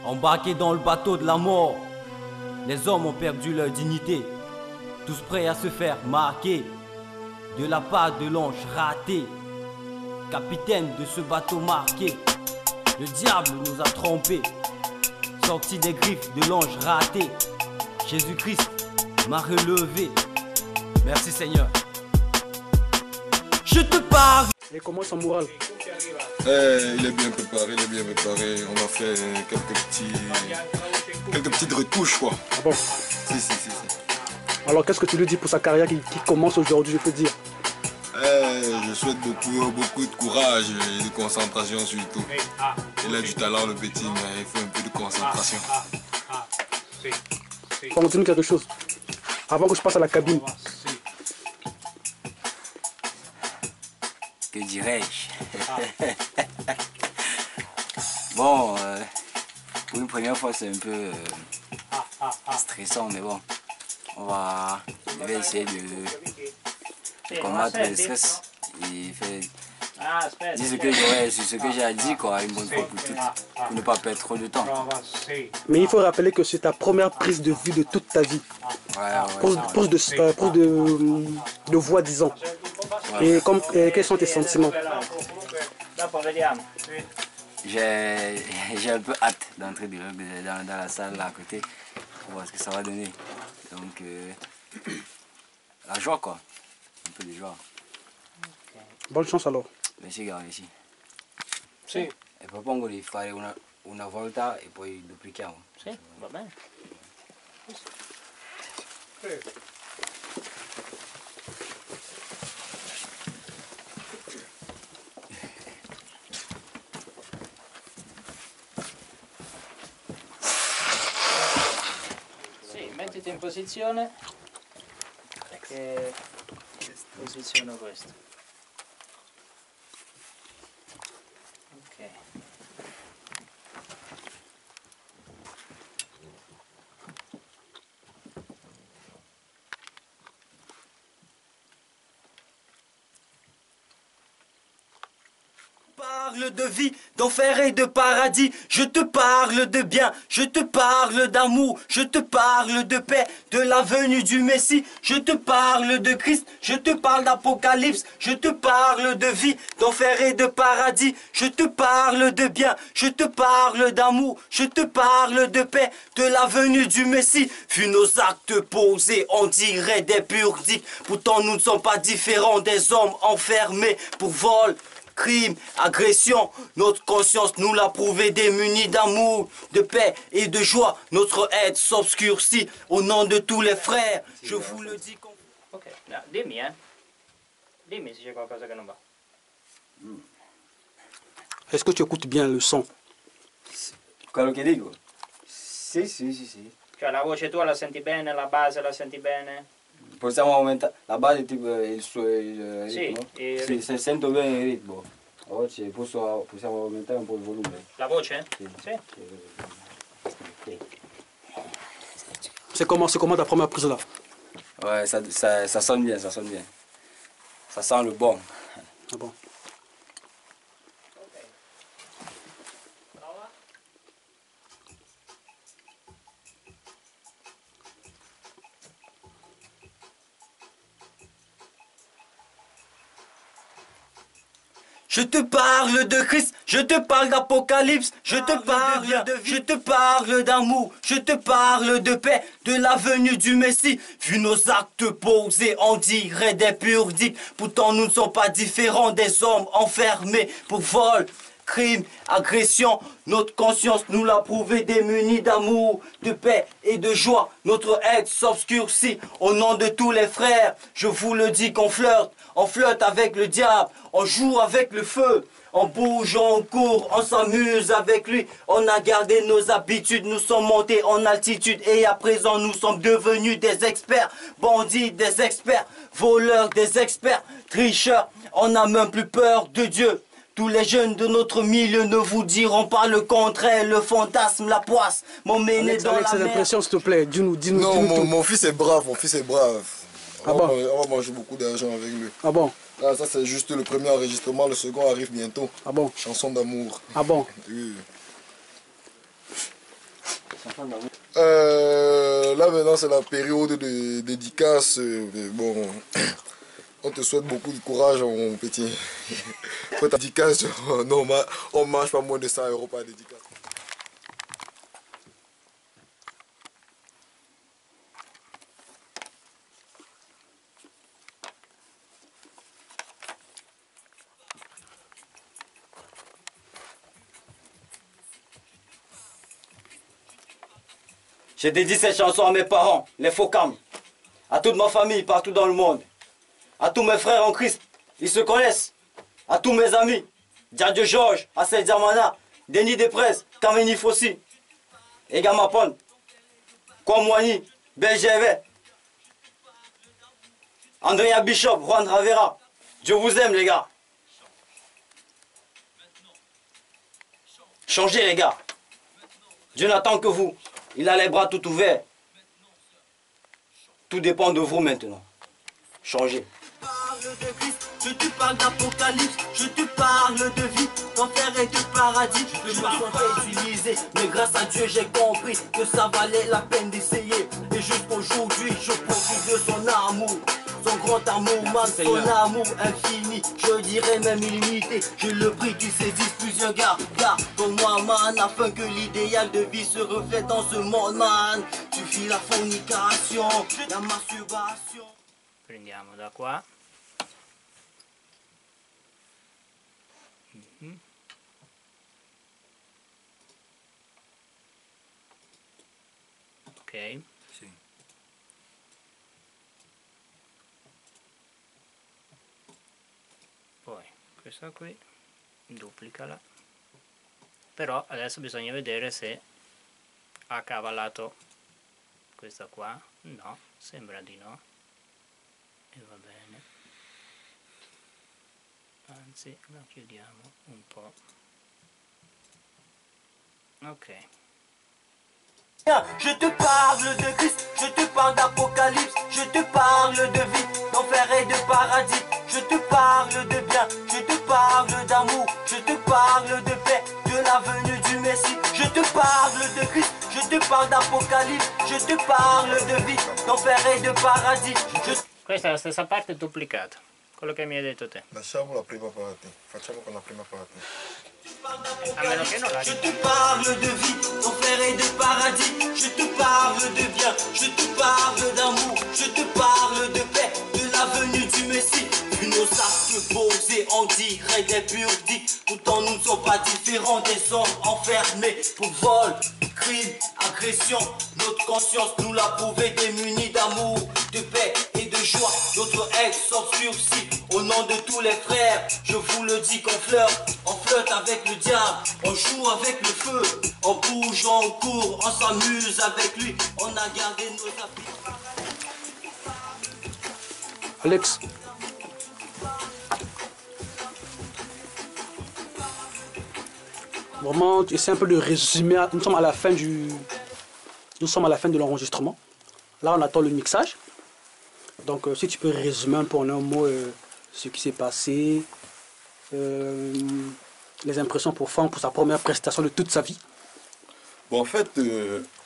Embarqués dans le bateau de la mort, les hommes ont perdu leur dignité, tous prêts à se faire marquer de la part de l'ange raté. Capitaine de ce bateau marqué, le diable nous a trompés, sorti des griffes de l'ange raté. Jésus-Christ m'a relevé. Merci Seigneur. Je te parle. Et comment son moral? Il est bien préparé, On a fait quelques petites retouches, quoi. Ah bon? Si. Alors qu'est-ce que tu lui dis pour sa carrière qui commence aujourd'hui, je peux dire? Je souhaite beaucoup de courage et de concentration surtout. Il a du talent le petit, mais il faut un peu de concentration. Continue quelque chose. Avant que je passe à la cabine. Que dirais-je? Bon, pour une première fois c'est un peu stressant, mais bon, je vais essayer de combattre le stress et faire dire ce que j'ai à dire, quoi, une bonne fois pour toutes, pour ne pas perdre trop de temps. Mais il faut rappeler que c'est ta première prise de vue de toute ta vie. Prise de voix, disons. Ouais. Et quels sont tes sentiments? J'ai un peu hâte d'entrer dans la salle là à côté pour voir ce que ça va donner. Donc, la joie, quoi. Un peu de joie. Bonne chance alors. Merci, gars, merci. Sì. E propongo di fare una volta e poi duplichiamo. Sì, va bene. Sì, mettiti in posizione e posiziono questo. Ok. Parle de vie, d'enfer et de paradis, je te parle de bien, je te parle d'amour, je te parle de paix, de la venue du Messie, je te parle de Christ, je te parle d'Apocalypse, je te parle de vie, d'enfer et de paradis, je te parle de bien, je te parle d'amour, je te parle de paix, de la venue du Messie. Vu nos actes posés, on dirait des pudiques, pourtant nous ne sommes pas différents des hommes enfermés pour vol, crime, agression, notre conscience nous l'a prouvé, démunis d'amour, de paix et de joie. Notre aide s'obscurcit au nom de tous les frères. Je vous le dis. Ok, no, dimmi, Dimmi se c'è qualcosa che non va. Est-ce que tu écoutes bien le son? Quello che dico? Sì. Cioè la voce tua la senti bene, la base la senti bene? Possiamo aumentare la base, tipo il ritmo? Sì, Sì, se sento bene il ritmo. Oggi possiamo aumentare un po' il volume. La voce? Sì. C'est comment ta première prise là? Ouais, ça sonne bien, Ça sent le bon. Ah bon. Je te parle de Christ, je te parle d'Apocalypse, je te parle de vie, je te parle d'amour, je te parle de paix, de la venue du Messie. Vu nos actes posés, on dirait des pudiques, pourtant nous ne sommes pas différents des hommes enfermés pour vol, crime, agression. Notre conscience nous l'a prouvé, démunis d'amour, de paix et de joie. Notre aide s'obscurcit au nom de tous les frères. Je vous le dis qu'on flirte, on flirte avec le diable, on joue avec le feu. On bouge, on court, on s'amuse avec lui. On a gardé nos habitudes, nous sommes montés en altitude. Et à présent, nous sommes devenus des experts. Bandits, des experts. Voleurs, des experts. Tricheurs, on n'a même plus peur de Dieu. Tous les jeunes de notre milieu ne vous diront pas le contraire, le fantasme, la poisse, m'emmener dans Alex, la mer. l'impression, s'il te plaît, dis-nous Non, tout. mon fils est brave, Ah bon? On va manger beaucoup d'argent avec lui. Ah bon? Là, ça c'est juste le premier enregistrement, le second arrive bientôt. Ah bon? Chanson d'amour. Ah bon? Oui. Là maintenant c'est la période de dédicace. Bon, on te souhaite beaucoup de courage mon petit. Pour ta dédicace, normal, on mange pas moins de 100 € par dédicace. Je dédie cette chanson à mes parents, les Focam, à toute ma famille partout dans le monde, à tous mes frères en Christ, ils se connaissent, à tous mes amis, Diadio Georges, Assel Diamana, Denis Desprez, Kameni Fossi, Egamapon, Kwamwani, Belgévé, Andrea Bishop, Juan Ravera. Je vous aime les gars. Changez les gars. Dieu n'attend que vous. Il a les bras tout ouverts. Tout dépend de vous maintenant. Changez. Je te parle d'apocalypse, je te parle de vie, d'enfer et de paradis. Je te parle utiliser, mais grâce à Dieu j'ai compris que ça valait la peine d'essayer. Et jusqu'aujourd'hui je profite de son amour. Son grand amour, man, son amour infini, je dirais même illimité. Je le prie, tu saisisses plusieurs gars, pour moi, man, afin que l'idéal de vie se reflète dans ce monde, man. Tu fuis la fornication, la masturbation. Prendiamo da qua. Ok. Sì. Poi questa qui duplicala, però adesso bisogna vedere se ha accavallato questa qua. No, sembra di no, e va bene, anzi la chiudiamo un po'. Ok. Je te parle de Christ, je te parle d'apocalypse, je te parle de vie, d'enfer et de paradis. Je te parle de bien, je te parle d'amour, je te parle de paix, de la venue du Messie. Je te parle de Christ, je te parle d'apocalypse, je te parle de vie, d'enfer et de paradis. Questa è la stessa parte duplicata, quello che mi hai detto te. Lasciamo la prima parte, facciamo con la prima parte. A meno che non la Je te parle de vie, d'enfer et de paradis. Je te parle de bien, je te parle d'amour, je te parle de paix, de la venue du Messie. Vu nos actes posés, on dirait des pudiques. Pourtant nous ne sommes pas différents des hommes enfermés pour vol, crime, agression. Notre conscience nous l'a prouvé, démunis d'amour, de paix et de joie. Notre ex s'obscurcit au nom de tous les frères. Je vous le dis qu'on flirte avec le diable, on joue avec le feu, on bouge, on court, on s'amuse avec lui, on a gardé nos habits. Alex, vraiment, tu essaies un peu de résumer. Nous sommes à la fin de l'enregistrement. Là, on attend le mixage. Donc, si tu peux résumer un peu en un mot ce qui s'est passé, les impressions pour Franck pour sa première prestation de toute sa vie. Bon, en fait,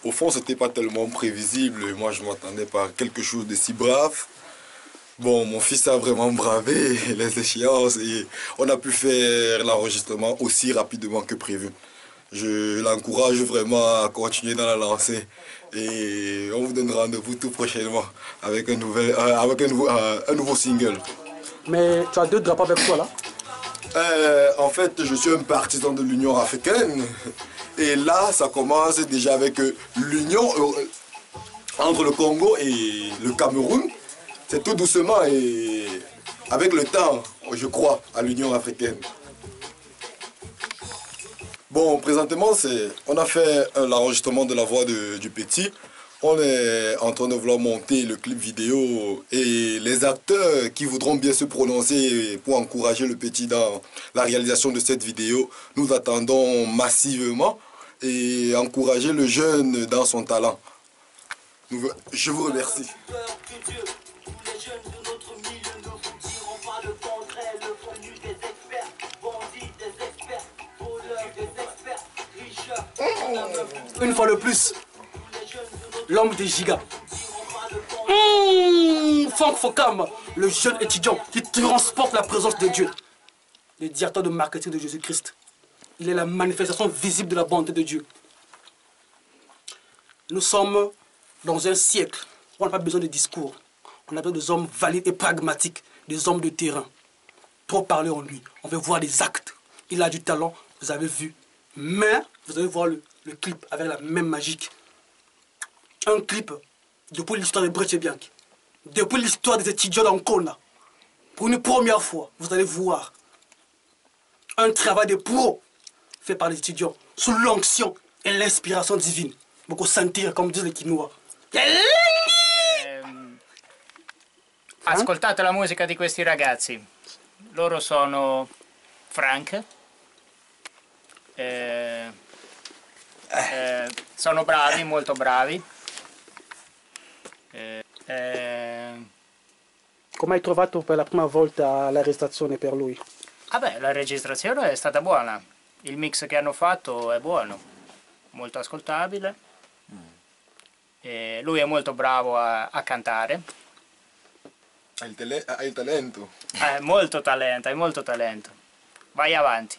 au fond, c'était pas tellement prévisible. Moi, je m'attendais pas à quelque chose de si brave. Bon, mon fils a vraiment bravé les échéances et on a pu faire l'enregistrement aussi rapidement que prévu. Je l'encourage vraiment à continuer dans la lancée et on vous donne rendez-vous tout prochainement avec un nouveau single. Mais tu as 2 drapeaux avec toi là? En fait, je suis un partisan de l'Union africaine et là, ça commence déjà avec l'union entre le Congo et le Cameroun. C'est tout doucement et avec le temps, je crois, à l'Union africaine. Bon, présentement, on a fait l'enregistrement de la voix du petit. On est en train de vouloir monter le clip vidéo et les acteurs qui voudront bien se prononcer pour encourager le petit dans la réalisation de cette vidéo, nous attendons massivement et encourager le jeune dans son talent. Je vous remercie. Une fois de plus, l'homme des gigas. Franck Fokam, le jeune étudiant qui transporte la présence de Dieu. Le directeur de marketing de Jésus-Christ. Il est la manifestation visible de la bonté de Dieu. Nous sommes dans un siècle où on n'a pas besoin de discours. On a besoin des hommes valides et pragmatiques, des hommes de terrain. Trop parler en lui. On veut voir des actes. Il a du talent, vous avez vu. Mais vous allez voir le clip avec la même magique. Un clip depuis l'histoire de Brecce Bianchi. Depuis l'histoire des étudiants d'Ancona. Pour une première fois, vous allez voir un travail de pro fait par les étudiants sous l'onction e l'inspirazione divina. Beaucoup sentir, come disent les Quinois. Ascoltate la musica di questi ragazzi. Loro sono Frank. Sono bravi, molto bravi. Come hai trovato per la prima volta l'arrestazione per lui? Vabbè, la registrazione è stata buona. Il mix che hanno fatto è buono, molto ascoltabile. E lui è molto bravo a cantare. Ha il talento. Molto talento, hai molto talento. Vai avanti.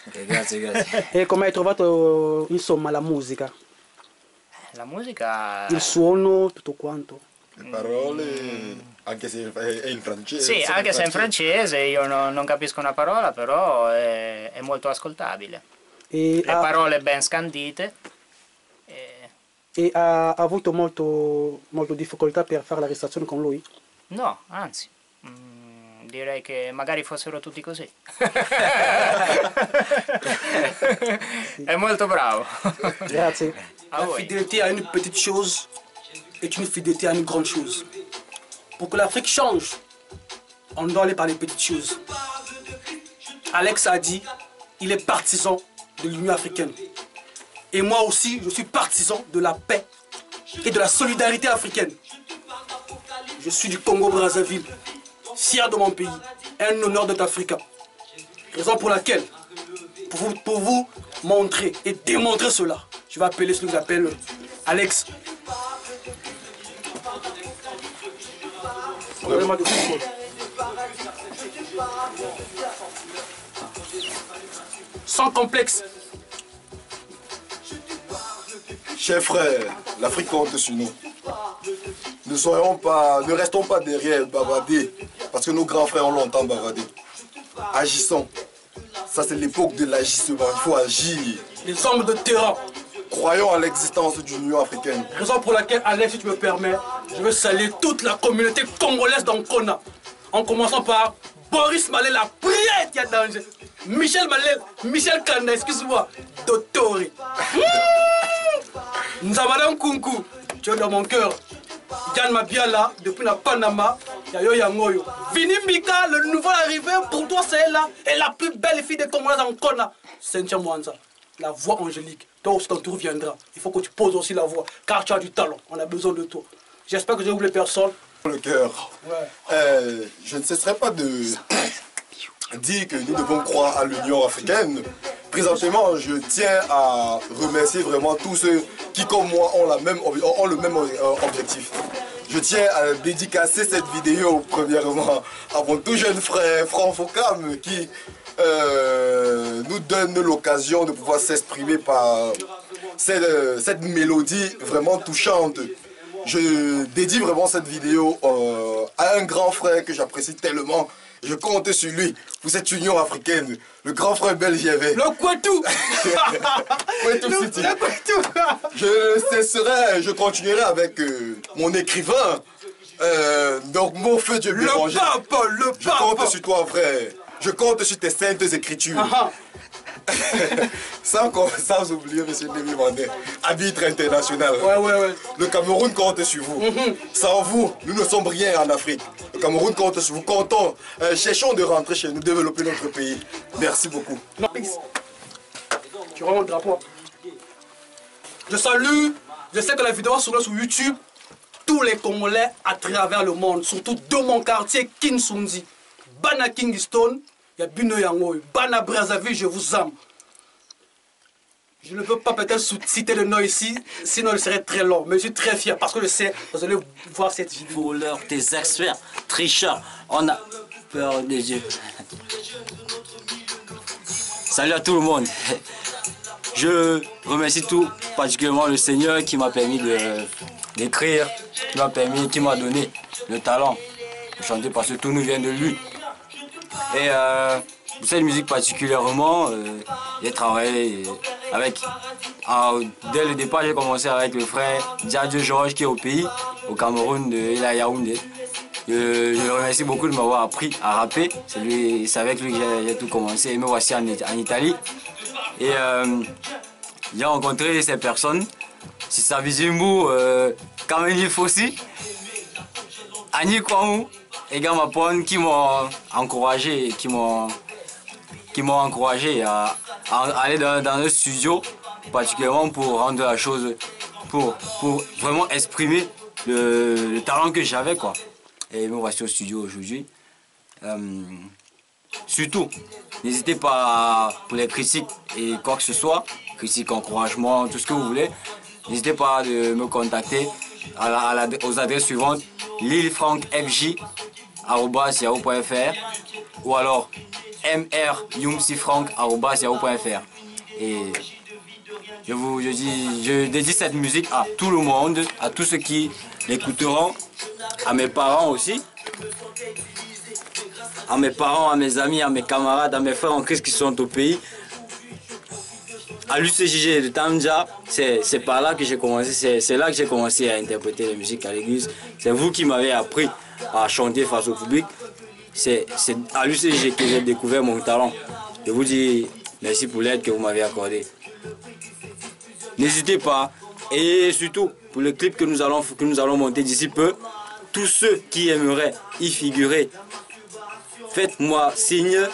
Grazie, grazie. E come hai trovato, insomma, la musica? La musica... Il suono, tutto quanto? Le parole, anche se è in francese. Sì, anche se è in francese, io non capisco una parola, però è molto ascoltabile. E Le parole ben scandite. E ha avuto molto difficoltà per fare l'arrestazione con lui? No, anzi, direi che magari fossero tutti così. È molto bravo. Grazie. A La voi. fidélité à une petite chose est une fidélité à une grande chose. Pour que l'Afrique change, on doit aller par les petites choses. Alex a dit, il est partisan de l'Union africaine. Et moi aussi, je suis partisan de la paix et de la solidarité africaine. Je suis du Congo-Brazzaville, fier de mon pays, un honneur d'être africain. Raison pour laquelle, pour vous montrer et démontrer cela, je vais appeler celui que j'appelle Alex. Regardez-moi de football. Sans complexe. Chers frères, l'Afrique compte sur nous. Ne restons pas derrière bavarder, parce que nos grands frères ont longtemps bavardé. Agissons. Ça, c'est l'époque de l'agissement. Il faut agir. Les hommes de terrain. Croyons à l'existence de l'Union africaine. Raison pour laquelle, Alex, si tu me permets, je veux saluer toute la communauté congolaise d'Ancona. En commençant par Boris Malé, la prière qui a danger. Michel Malé, Michel Kanda, excuse-moi, Dottori. Nous avons Kunku, tu es dans mon cœur. Yann Mabiala, depuis la Panama, Yayo Yangoyo. Vini Mika, le nouveau arrivé, pour toi c'est là. Et la plus belle fille de Congolais d'Ancona, Cynthia Mwanza. La voix angélique. Toi aussi, ton tour viendra. Il faut que tu poses aussi la voix, car tu as du talent. On a besoin de toi. J'espère que je n'oublie personne. Le cœur. Ouais. Je ne cesserai pas de dire que nous devons croire à l'Union africaine. Présentement, je tiens à remercier vraiment tous ceux qui, comme moi, ont le même objectif. Je tiens à dédicacer cette vidéo, premièrement, à mon tout jeune frère, Franck Fokam, qui nous donne l'occasion de pouvoir s'exprimer par cette mélodie vraiment touchante. Je dédie vraiment cette vidéo à un grand frère que j'apprécie tellement. Je compte sur lui pour cette Union africaine. Le grand frère belge Yévé. Le Kouetou. Le Kouetou. Je continuerai avec mon écrivain. Donc mon feu Dieu bien rangé. Je compte sur toi, frère. Je compte sur tes saintes écritures. Sans oublier M. Lévi Mandé, arbitre international. Ouais. Le Cameroun compte sur vous. Sans vous, nous ne sommes rien en Afrique. Le Cameroun compte sur vous. Comptons, cherchons de rentrer chez nous, développer notre pays. Merci beaucoup. Tu rends mon drapeau. Je salue, je sais que la vidéo sera sur YouTube, tous les Congolais à travers le monde, surtout de mon quartier, Kinsundi. Bana Kingston, il y a Bino Yango, Bana Brazzaville, je vous aime. Je ne peux pas peut-être citer le nom ici, sinon il serait très long. Mais je suis très fier parce que je sais, vous allez voir cette vidéo. Voleurs, des experts, tricheurs, on a peur des dieux. Salut à tout le monde. Je remercie tout particulièrement le Seigneur qui m'a permis d'écrire, qui m'a donné le talent de chanter parce que tout nous vient de lui. Et pour cette musique particulièrement, j'ai travaillé avec... dès le départ, j'ai commencé avec le frère Diadio Georges qui est au pays, au Cameroun, il est à Yaoundé. Je le remercie beaucoup de m'avoir appris à rapper. C'est avec lui que j'ai tout commencé. Et me voici en Italie. Et j'ai rencontré ces personnes. C'est Savizimbu, Kameni Fossi, Annie Kwamou et Gamapon qui m'ont encouragé, à aller dans le studio, particulièrement pour rendre la chose, pour vraiment exprimer le talent que j'avais, quoi. Et me voici au studio aujourd'hui. Surtout, n'hésitez pas pour les critiques et quoi que ce soit, critiques, encouragements, tout ce que vous voulez. N'hésitez pas à me contacter aux adresses suivantes: lilfrankfj@yahoo.fr ou alors mryumsifrank@yahoo.fr. Et je dédie cette musique à tout le monde, à tous ceux qui l'écouteront, à mes parents aussi, à mes parents, à mes amis, à mes camarades, à mes frères en Christ qui sont au pays. À l'UCJG de Tamja, c'est par là que j'ai commencé, c'est là que j'ai commencé à interpréter la musique à l'église. C'est vous qui m'avez appris à chanter face au public. C'est à l'UCJG que j'ai découvert mon talent. Je vous dis merci pour l'aide que vous m'avez accordée. N'hésitez pas, et surtout pour le clip que nous allons monter d'ici peu, tous ceux qui aimeraient y figurer, faites-moi signe,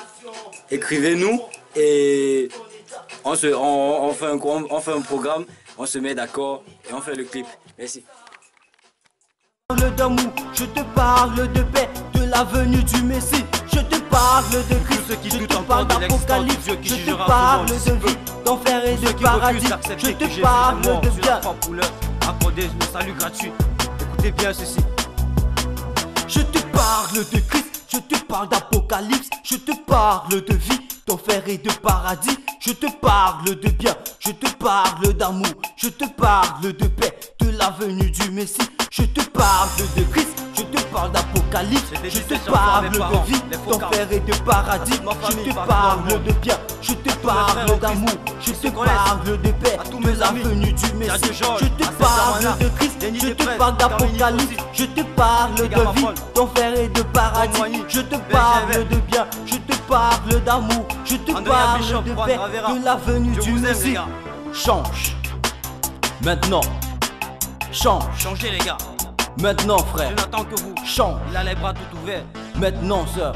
écrivez-nous et on fait un programme, on se met d'accord et on fait le clip. Merci. Je te parle d'amour, je te parle de paix, de la venue du Messie. Je te parle de Christ, je te parle d'Apocalypse, je te parle de vie, d'enfer et de paradis. Je te parle de bien. Pour leur accorder le salut gratuit. Écoutez bien ceci. Je te parle de Christ, je te parle d'Apocalypse, je te parle de vie, d'enfer et de paradis. Je te parle de bien, je te parle d'amour, je te parle de paix, de la venue du Messie. Je te parle de Christ, je te parle d'Apocalypse, je te parle de vie, d'enfer et de paradis. Je te parle de bien, je te parle d'amour, je te parle de paix, de la venue du Messie. Je te parle de Christ, je te parle d'Apocalypse, je te parle de vie, d'enfer et de paradis. Je te parle de bien, je te parle d'amour, je te parle de paix, de la venue du Messie. Change, maintenant, change. Changez les gars. Maintenant frère, Je n'attends que vous. change. Il a les bras tout ouverts. Maintenant sœur,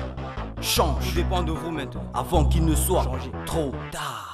change. Tout dépend de vous maintenant. Avant qu'il ne soit trop tard.